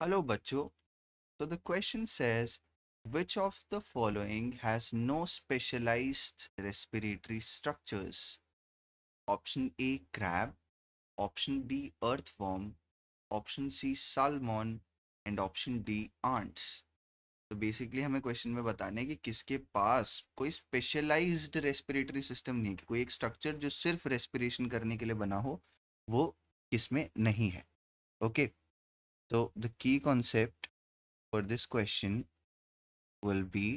Hello, Bacho. So the question says, which of the following has no specialized respiratory structures? Option A, crab. Option B, earthworm. Option C, salmon. And option D, ants. तो basically हमें question में बताना है कि किसके पास कोई specialised respiratory system नहीं है, कोई एक स्ट्रक्चर जो सिर्फ रेस्पिरेशन करने के लिए बना हो, वो किसमें नहीं है. ओके, तो the key concept for this question will be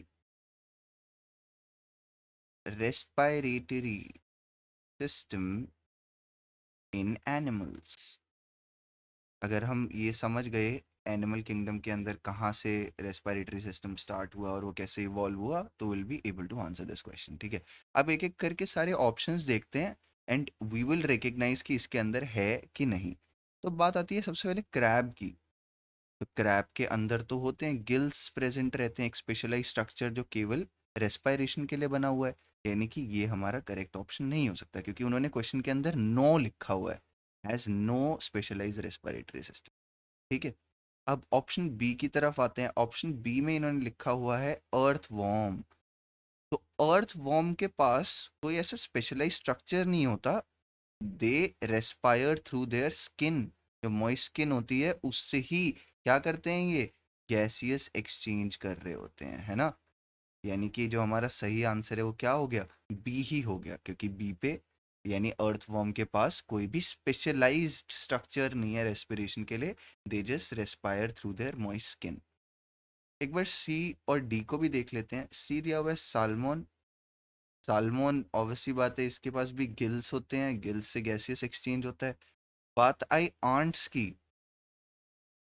respiratory system in animals. अगर हम ये समझ गए एनिमल किंगडम के अंदर कहाँ से रेस्पिरेटरी सिस्टम स्टार्ट हुआ और वो कैसे इवॉल्व हुआ, तो will be able to answer this question. ठीक है, अब एक एक करके सारे ऑप्शंस देखते हैं एंड वी विल रिकग्नाइज कि इसके अंदर है कि नहीं. तो बात आती है सबसे पहले क्रैब की. तो क्रैब के अंदर तो होते हैं गिल्स प्रेजेंट रहते हैं, एक स्पेशलाइज स्ट्रक्चर जो केवल रेस्पिरेशन के लिए बना हुआ है. यानी कि ये हमारा करेक्ट ऑप्शन नहीं हो सकता क्योंकि उन्होंने क्वेश्चन के अंदर नो लिखा हुआ है, has no specialise respiratory system. ठीक है, अब ऑप्शन बी की तरफ आते हैं. ऑप्शन बी में इन्होंने लिखा हुआ है अर्थ वॉर्म. तो अर्थ वॉर्म के पास कोई ऐसा स्पेशलाइज स्ट्रक्चर नहीं होता. दे रेस्पायर थ्रू देयर स्किन. जो मॉइस्ट स्किन होती है उससे ही क्या करते हैं, ये गैसियस एक्सचेंज कर रहे होते हैं, है ना. यानी कि जो हमारा सही आंसर है वो क्या हो गया, बी ही हो गया, क्योंकि बी पे यानी अर्थवॉर्म के पास कोई भी स्पेशलाइज्ड स्ट्रक्चर नहीं है रेस्पिरेशन के लिए. They just respire through their moist skin. एक बार सी और डी को भी देख लेते हैं. सी दिया हुआ है साल्मोन. साल्मोन ऑब्वियसली बात है, इसके पास भी गिल्स होते हैं, गिल्स से गैसियस एक्सचेंज होता है. बात आई आंट्स की,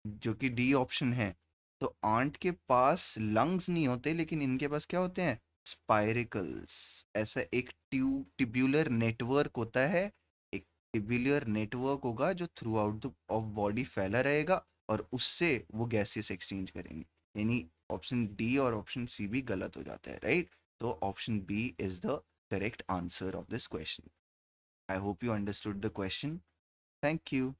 जो कि डी ऑप्शन है. तो आंट के पास लंग्स नहीं होते, लेकिन इनके पास क्या होते हैं, स्पाइरिकल्स. ऐसा एक ट्यूब्यूलर नेटवर्क होता है. एक ट्यूब्यूलर नेटवर्क होगा जो throughout the of body फैला रहेगा और उससे वो गैसेस एक्सचेंज करेंगे. यानी ऑप्शन डी और ऑप्शन सी भी गलत हो जाता है, राइट. तो option B is the correct answer of this question. I hope you understood the question. Thank you.